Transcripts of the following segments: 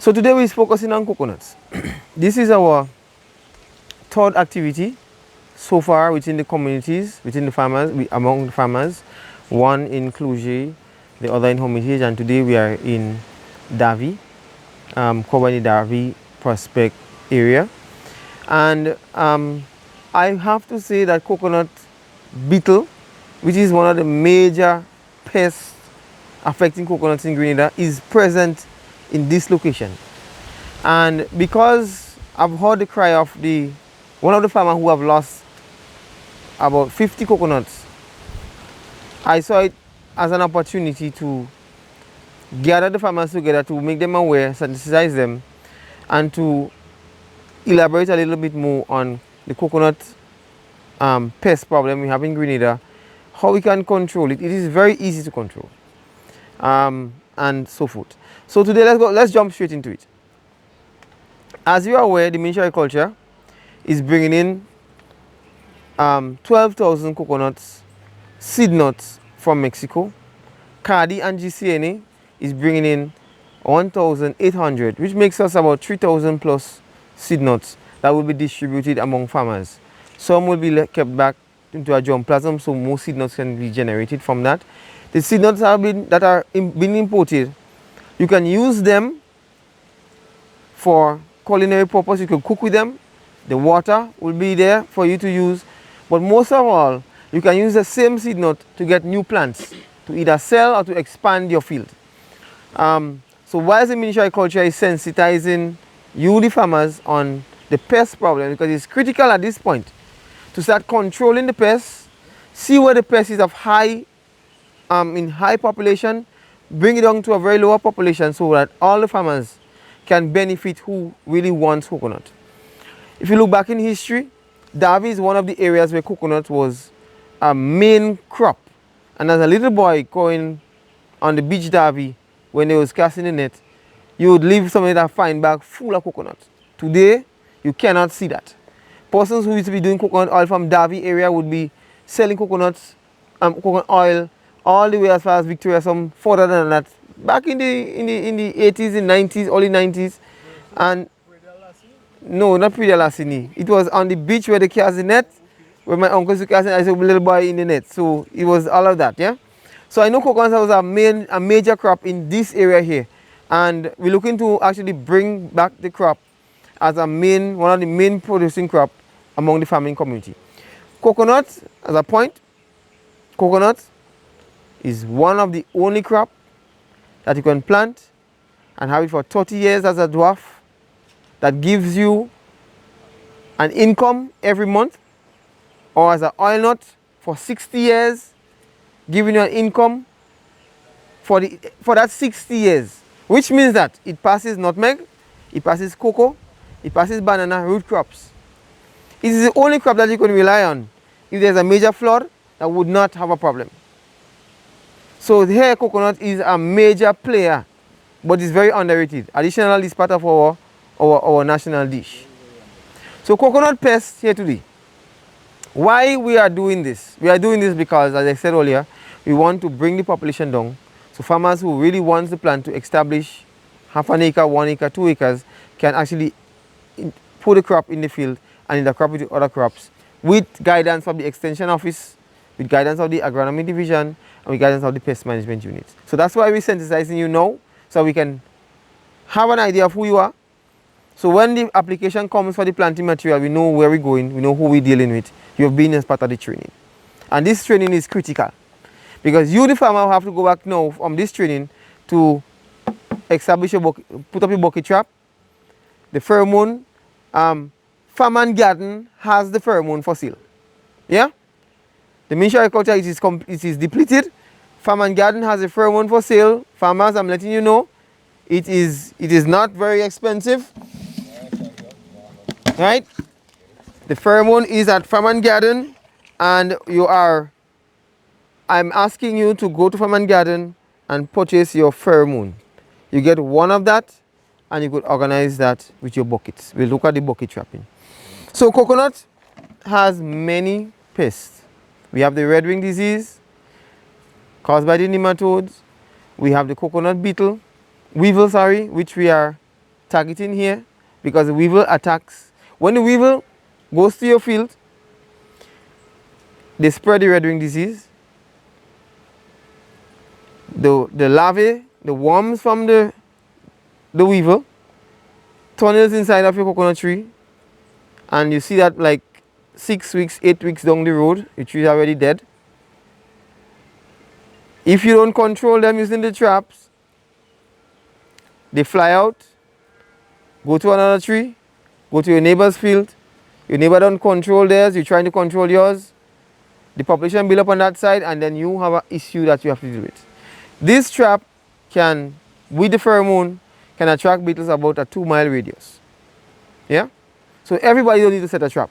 So today we're focusing on coconuts. This is our third activity so far within the communities, within the farmers, among the farmers. One in Cluj, the other in Hermitage, and today we are in Darvey, covering the Darvey prospect area. And I have to say that coconut beetle, which is one of the major pests affecting coconuts in Grenada, is present in this location. And because I've heard the cry of one of the farmers who have lost about 50 coconuts, I saw it as an opportunity to gather the farmers together to make them aware, sensitize them, and to elaborate a little bit more on the coconut pest problem we have in Grenada, how we can control it. It is very easy to control, and so forth. So today let's jump straight into it. As you are aware, the Ministry of Agriculture is bringing in 12,000 coconuts, seed nuts from Mexico. CADI and GCNA is bringing in 1,800, which makes us about 3,000 plus seed nuts that will be distributed among farmers. Some will be kept back into a germplasm, so more seed nuts can be generated from that. The seed nuts that are being imported, you can use them for culinary purpose. You can cook with them. The water will be there for you to use. But most of all, you can use the same seed nut to get new plants, to either sell or to expand your field. So whilst the Ministry of Agriculture is sensitizing you, the farmers, on the pest problem, because it's critical at this point to start controlling the pests, see where the pest is of in high population, bring it down to a very lower population so that all the farmers can benefit who really wants coconut. If you look back in history, Darvey is one of the areas where coconut was a main crop. And as a little boy going on the beach Darvey, when they was casting the net, you would leave some of that fine bag full of coconuts. Today, you cannot see that. Persons who used to be doing coconut oil from Darvey area would be selling coconuts, coconut oil, all the way as far as Victoria, some further than that. Back in the 80s and 90s, early 90s, and no, not Lassini. It was on the beach where they cast the net, where my uncle used to cast it. I saw a little boy in the net. So it was all of that, yeah. So I know coconut was a major crop in this area here, and we're looking to actually bring back the crop as one of the main producing crop among the farming community. Coconut, as a point, coconut is one of the only crop that you can plant and have it for 30 years as a dwarf, that gives you an income every month, or as an oil nut for 60 years, giving you an income for that 60 years, which means that it passes nutmeg, it passes cocoa, it passes banana, root crops. It is the only crop that you can rely on if there's a major flood that would not have a problem. So here coconut is a major player, but it's very underrated. Additionally, it's part of our national dish. So coconut pests here today. Why we are doing this? We are doing this because, as I said earlier, we want to bring the population down. So farmers who really want the plant to establish half an acre, 1 acre, 2 acres can actually put a crop in the field and intercrop with other crops with guidance from the Extension Office, with guidance of the Agronomy Division, and with guidance of the Pest Management Unit. So that's why we're sensitizing you now, so we can have an idea of who you are. So when the application comes for the planting material, we know where we're going, we know who we're dealing with. You have been as part of the training. And this training is critical, because you, the farmer, will have to go back now from this training to establish put up a bucket trap. The pheromone, Farm and Garden has the pheromone for sale. Yeah? The Ministry of Agriculture, it is depleted. Farm and Garden has a pheromone for sale. Farmers, I'm letting you know, it is not very expensive. Right? The pheromone is at Farm and Garden, and I'm asking you to go to Farm and Garden and purchase your pheromone. You get one of that, and you could organize that with your buckets. We'll look at the bucket trapping. So coconut has many pests. We have the red wing disease caused by the nematodes. We have the coconut weevil, which we are targeting here because the weevil attacks. When the weevil goes to your field, they spread the red ring disease. The larvae, the worms from the weevil, tunnels inside of your coconut tree, and you see that like 6 weeks, 8 weeks down the road, the tree is already dead. If you don't control them using the traps, they fly out, go to another tree, go to your neighbor's field. Your neighbor don't control theirs, you're trying to control yours. The population build up on that side, and then you have an issue that you have to deal with. This trap can, with the pheromone, can attract beetles about a 2-mile radius. Yeah? So everybody don't need to set a trap.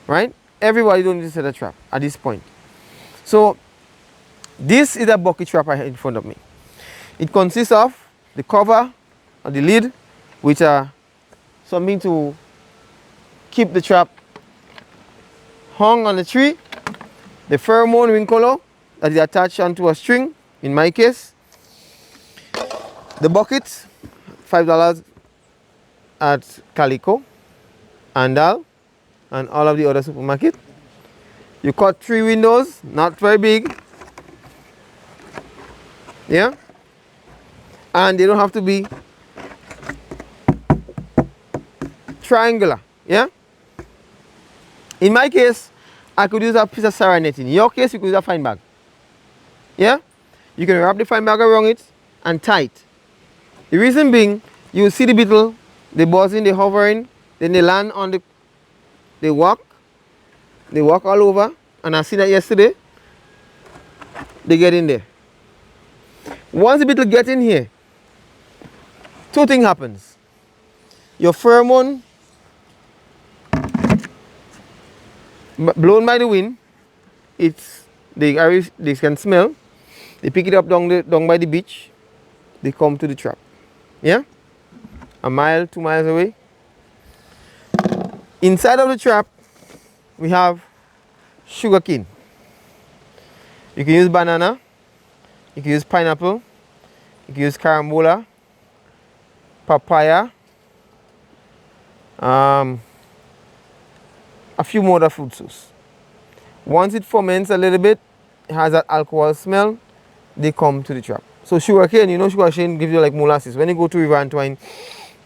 Right? Everybody don't need to set a trap at this point. So this is a bucket trap I have in front of me. It consists of the cover or the lid, which are something to keep the trap hung on the tree, the pheromone ring collar that is attached onto a string, in my case, the bucket, $5 at Calico, Andal, and all of the other supermarket. You cut 3 windows, not very big, yeah, and they don't have to be triangular, yeah. In my case, I could use a piece of saran net. In your case, you could use a fine bag, yeah. You can wrap the fine bag around it and tie it. The reason being, you see the beetle, they buzzing, they hovering, then they land on the, they walk all over, and I seen that yesterday, they get in there. Once the beetle get in here, 2 things happens. Your pheromone, blown by the wind, they can smell, they pick it up down by the beach, they come to the trap, yeah, 1 mile, 2 miles away. Inside of the trap, we have sugarcane. You can use banana, you can use pineapple, you can use carambola, papaya, a few more other fruit juice. Once it ferments a little bit, it has that alcohol smell, they come to the trap. So sugarcane, you know sugarcane gives you like molasses. When you go to River and Twine,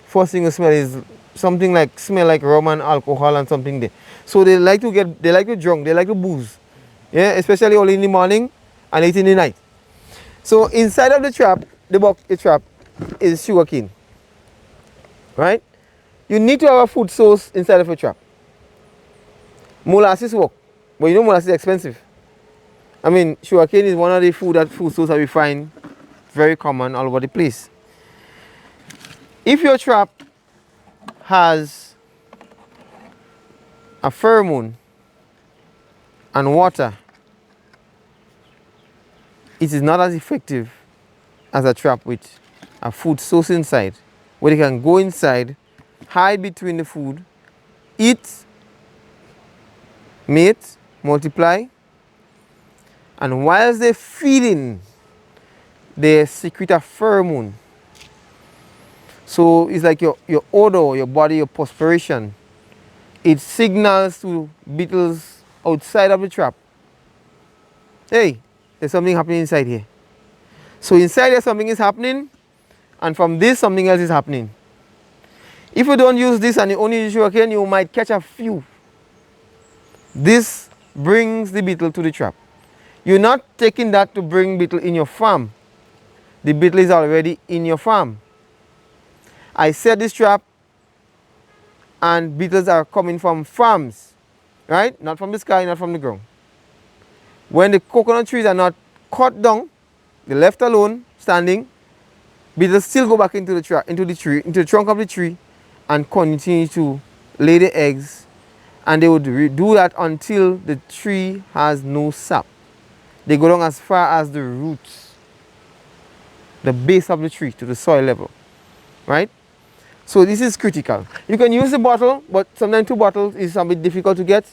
first thing you smell is something like, smell like rum and alcohol and something there. So they like to drunk, they like to booze. Yeah, especially early in the morning and late in the night. So inside of the trap, the trap is sugarcane. Right? You need to have a food source inside of a trap. Molasses work, but you know molasses is expensive. I mean, sugarcane is one of the food sources that we find very common all over the place. If your trap has a pheromone and water, it is not as effective as a trap with a food source inside, where they can go inside, hide between the food, eat, mate, multiply, and whilst they're feeding, they secrete a pheromone. So it's like your odor, your body, your perspiration. It signals to beetles outside of the trap, hey, there's something happening inside here. So inside there something is happening, and from this something else is happening. If you don't use this and you only use sugarcane, you might catch a few. This brings the beetle to the trap. You're not taking that to bring beetle in your farm. The beetle is already in your farm. I set this trap and beetles are coming from farms, right? Not from the sky, not from the ground. When the coconut trees are not cut down, they're left alone, standing, beetles still go back into the trunk of the tree and continue to lay the eggs, and they would do that until the tree has no sap. They go down as far as the roots, the base of the tree, to the soil level, right? So this is critical. You can use a bottle, but sometimes 2 bottles is a bit difficult to get.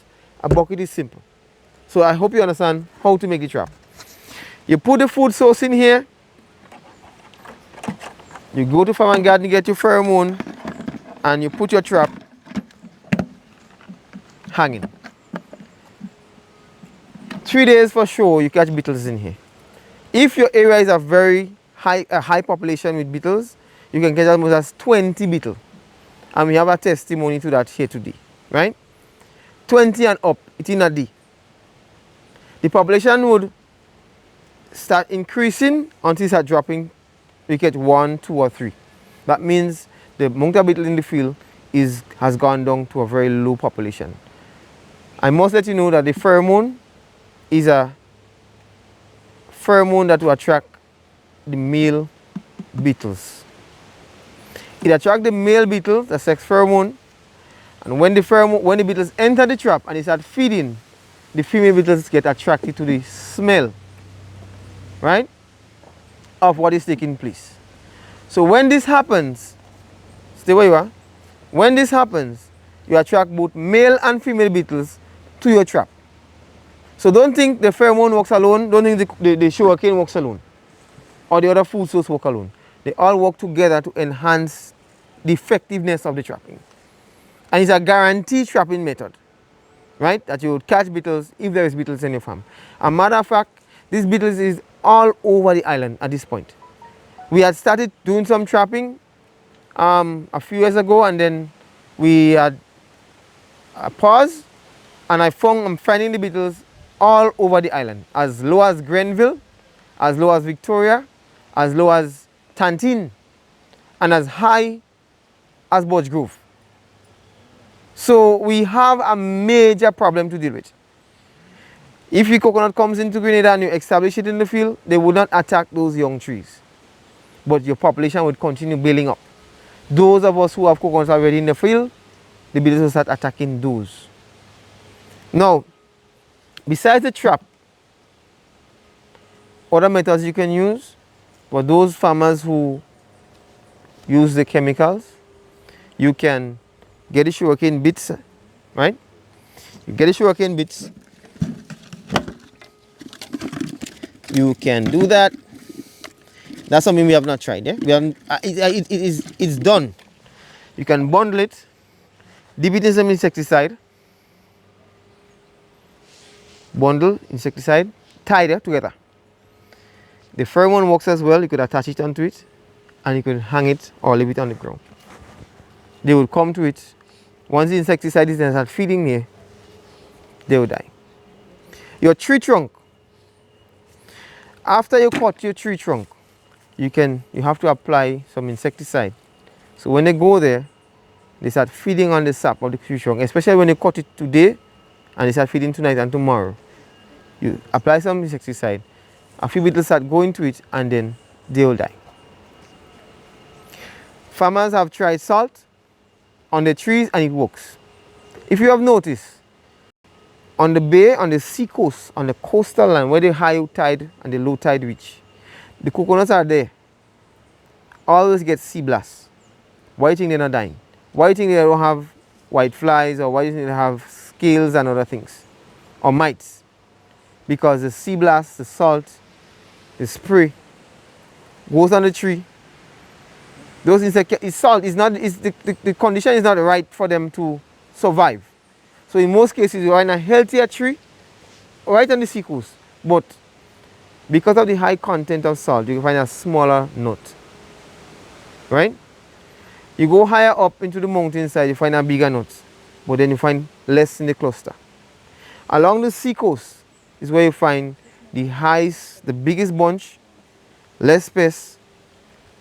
A bucket is simple. So I hope you understand how to make the trap. You put the food source in here. You go to farm and garden, get your pheromone, and you put your trap hanging. 3 days for sure you catch beetles in here. If your area is a very high population with beetles, you can catch as much as 20 beetles. And we have a testimony to that here today, right? 20 and up, it's in a day. The population would start increasing until it starts dropping. We get 1, 2, or 3. That means the amount of beetle in the field has gone down to a very low population. I must let you know that the pheromone is a pheromone that will attract the male beetles. It attracts the male beetles, the sex pheromone, and when the beetles enter the trap and they start feeding, the female beetles get attracted to the smell, right, of what is taking place. So when this happens, stay where you are. When this happens, you attract both male and female beetles to your trap. So don't think the pheromone works alone. Don't think the sugarcane works alone, or the other food source work alone. They all work together to enhance the effectiveness of the trapping. And it's a guaranteed trapping method, right? That you would catch beetles if there is beetles in your farm. A matter of fact, this beetles is all over the island at this point. We had started doing some trapping a few years ago, and then we had a pause, and I'm finding the beetles all over the island, as low as Grenville, as low as Victoria, as low as Tantine, and as high as Birch Grove. So we have a major problem to deal with. If your coconut comes into Grenada and you establish it in the field, they would not attack those young trees, but your population would continue building up. Those of us who have coconuts already in the field, the beetles will start attacking those. Now, besides the trap, other methods you can use for those farmers who use the chemicals, you can get the sugarcane bits, right? You get the sugarcane bits. You can do that. That's something we have not tried. Yeah? We haven't, it's done. You can bundle it, dip it in some insecticide, bundle, insecticide, tie them together. The pheromone works as well. You could attach it onto it, and you could hang it or leave it on the ground. They will come to it. Once the insecticide is start feeding here, they will die. Your tree trunk. After you cut your tree trunk, you have to apply some insecticide. So when they go there, they start feeding on the sap of the tree trunk, especially when you cut it today and they start feeding tonight and tomorrow. You apply some insecticide, a few beetles start going to it, and then they will die. Farmers have tried salt on the trees and it works. If you have noticed, on the bay, on the sea coast, on the coastal line where the high tide and the low tide reach, the coconuts are there. Always get sea blasts. Why do you think they're not dying? Why do you think they don't have white flies, or why do you think they have scales and other things? Or mites? Because the sea blast, the salt, the spray goes on the tree. Those insects, salt is not, the condition is not right for them to survive. So in most cases, you are in a healthier tree right on the sea coast, but because of the high content of salt, you can find a smaller nut, right? You go higher up into the mountainside, you find a bigger nut, but then you find less in the cluster. Along the sea coast is where you find the biggest bunch, less pests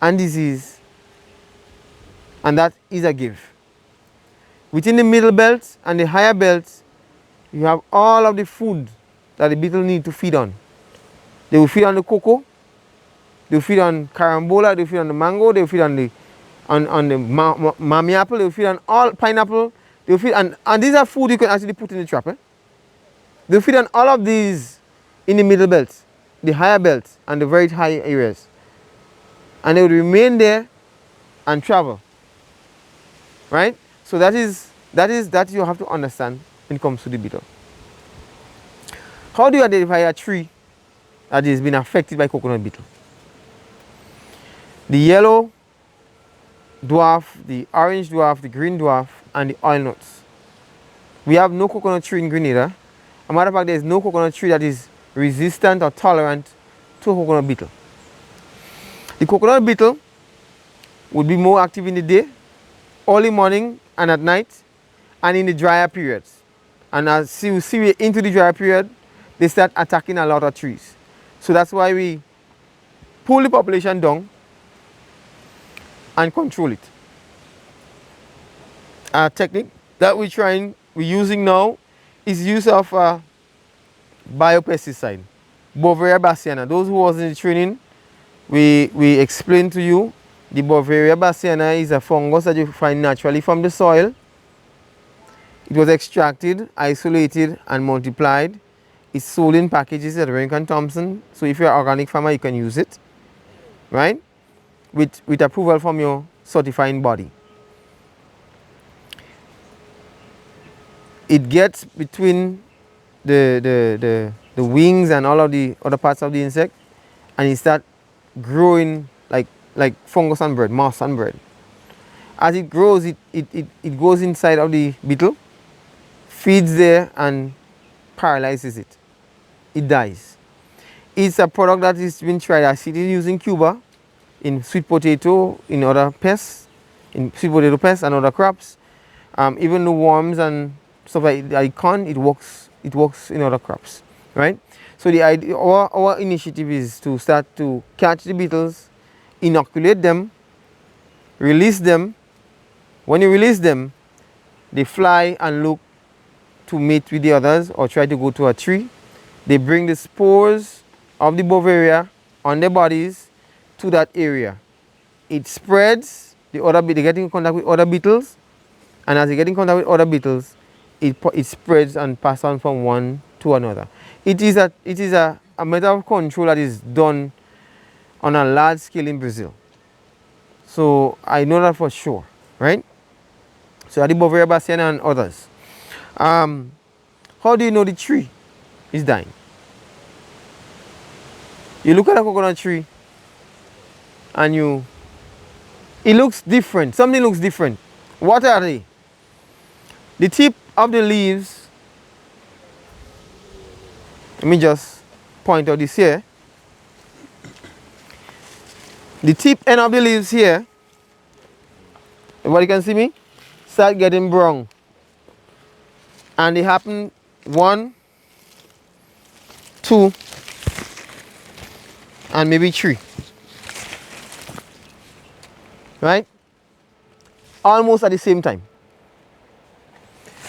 and disease, and that is a give. Within the middle belt and the higher belt, you have all of the food that the beetle need to feed on. They will feed on the cocoa, they will feed on carambola, they will feed on the mango, they will feed on the mammy apple, they will feed on all pineapple, they will feed and these are food you can actually put in the trap. They will feed on all of these in the middle belt, the higher belt, and the very high areas. And they will remain there and travel. Right? So that you have to understand when it comes to the beetle. How do you identify a tree that has been affected by coconut beetle? The yellow dwarf, the orange dwarf, the green dwarf, and the oil nuts. We have no coconut tree in Grenada. As a matter of fact, there is no coconut tree that is resistant or tolerant to a coconut beetle. The coconut beetle would be more active in the day, early morning and at night, and in the drier periods. And as you see into the drier period, they start attacking a lot of trees. So that's why we pull the population down and control it. Our technique that we're using now is use of biopesticide, Beauveria bassiana. Those who was in the training, we explained to you the Beauveria bassiana is a fungus that you find naturally from the soil. It was extracted, isolated, and multiplied. It's sold in packages at Remington Thompson. So if you're an organic farmer, you can use it, right? With approval from your certifying body. It gets between the wings and all of the other parts of the insect, and it starts growing like fungus and bread, moss and bread. As it grows, it goes inside of the beetle, feeds there, and paralyzes it. It dies. It's a product that has been tried. I see it used in Cuba, in sweet potato, in other pests, in sweet potato pests and other crops. Even the worms and stuff like icon, it works in other crops, right? So the idea, our initiative is to start to catch the beetles, inoculate them, release them. When you release them, they fly and look to mate with the others or try to go to a tree. They bring the spores of the Beauveria on their bodies to that area. It spreads, they get in contact with other beetles, and as they get in contact with other beetles, it spreads and passes on from one to another. It is a method of control that is done on a large scale in Brazil. So I know that for sure, right? So the Beauveria bassiana and others. How do you know the tree is dying? You look at a coconut tree and it looks different. Something looks different. What are they? The tip of the leaves, let me just point out this here. The tip end of the leaves here, everybody can see me, start getting brown. And they happen 1, 2, and maybe 3. Right? Almost at the same time.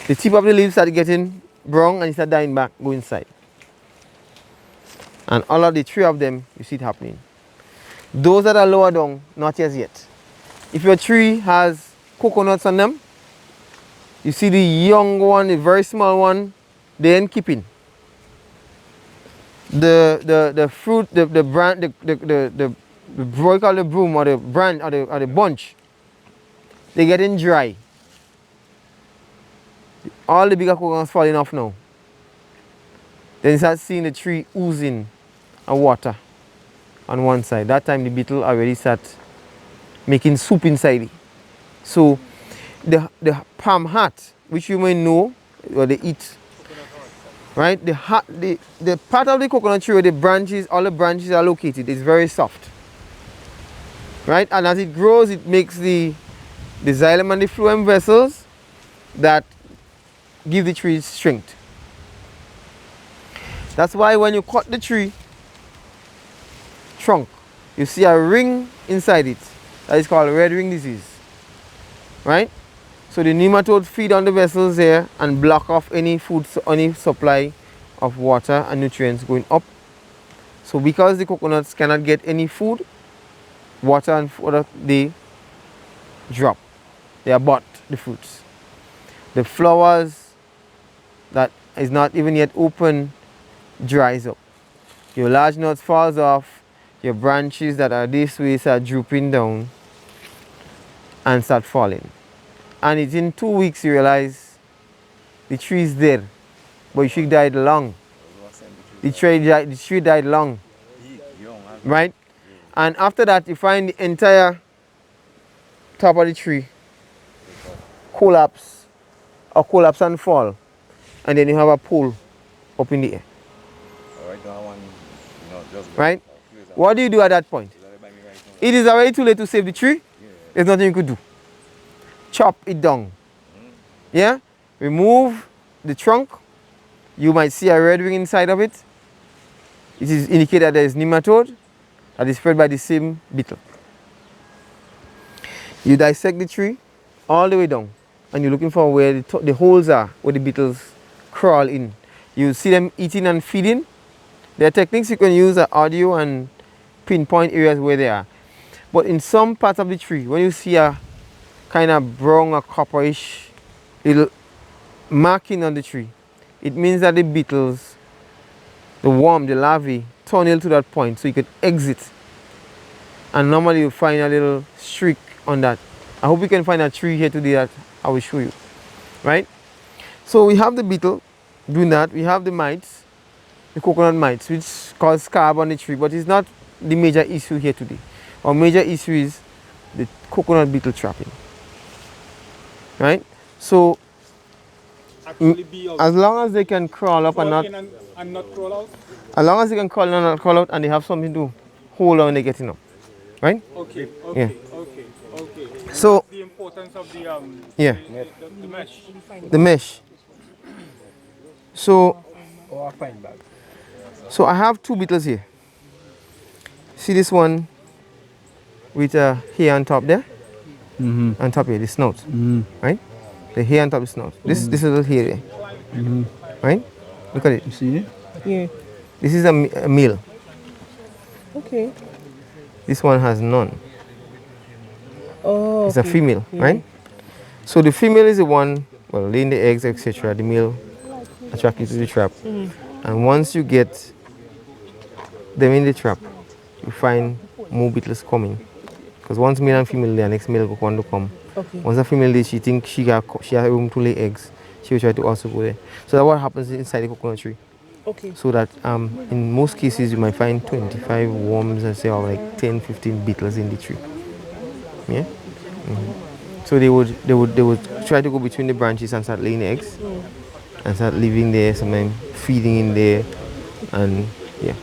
The tip of the leaves start getting brown and it start dying back, go inside. And all of the 3 of them, you see it happening. Those that are lower down, not as yet. If your tree has coconuts on them, you see the young one, the very small one, they ain't keeping. The fruit, the what you call the broom or the branch or the bunch, they're getting dry. All the bigger coconuts falling off now. Then you start seeing the tree oozing of water on one side. That time the beetle already start making soup inside it. So the palm heart, which you may know, or they eat, right? The part of the coconut tree where the branches, all the branches are located, is very soft, right? And as it grows, it makes the xylem and the phloem vessels that give the tree strength. That's why when you cut the tree trunk, you see a ring inside it that is called red ring disease, right? So the nematodes feed on the vessels here and block off any food, any supply of water and nutrients going up. So because the coconuts cannot get any food, water and fodder, they drop. They abort the fruits. The flowers that is not even yet open dries up. Your large nuts falls off. Your branches that are this way start drooping down and start falling. And it's in 2 weeks you realize the tree is dead, but the tree died long. The tree died long, right? And after that you find the entire top of the tree collapse and fall, and then you have a pole up in the air. Right? What do you do at that point? It is already too late to save the tree. There's nothing you could do. Chop it down. Yeah? Remove the trunk. You might see a red ring inside of it. It is indicated that there is nematode that is spread by the same beetle. You dissect the tree all the way down, and you're looking for where the holes are, where the beetles crawl in. You see them eating and feeding. There are techniques you can use, audio, and pinpoint areas where they are. But in some parts of the tree, when you see a kind of brown or copperish little marking on the tree, it means that the beetles, the worm, the larvae, tunnel to that point so you can exit. And normally you find a little streak on that. I hope we can find a tree here today that I will show you. Right? So we have the beetle doing that. We have the mites, the coconut mites, which cause scab on the tree, but it's not the major issue here today. Our major issue is the coconut beetle trapping. Right? So as long as they can crawl up and not crawl out? As long as they can crawl in and not crawl out, and they have something to hold on when they're getting up. Right? Okay. Yeah. Okay. So that's the importance of the the mesh. The mesh. So I have two beetles here. See this one with a hair on top there? On top here, the snout. Right? The hair on top of the snout. This is the hair there. Right? Look at it. You see it? Yeah. This is a male. Okay. This one has none. Oh. It's a female, right? So the female is the one, well, laying the eggs, etc. The male attracted to the trap. And once you get them in the trap, you find more beetles coming. Because once male and female, the next male will want to come. Okay. Once a female lays, she thinks she has room to lay eggs. She will try to also go there. So that's what happens inside the coconut tree. Okay. So that in most cases you might find 25 worms and say like 10, 15 beetles in the tree. Yeah. So they would try to go between the branches and start laying eggs and start living there, sometimes feeding in there, and yeah.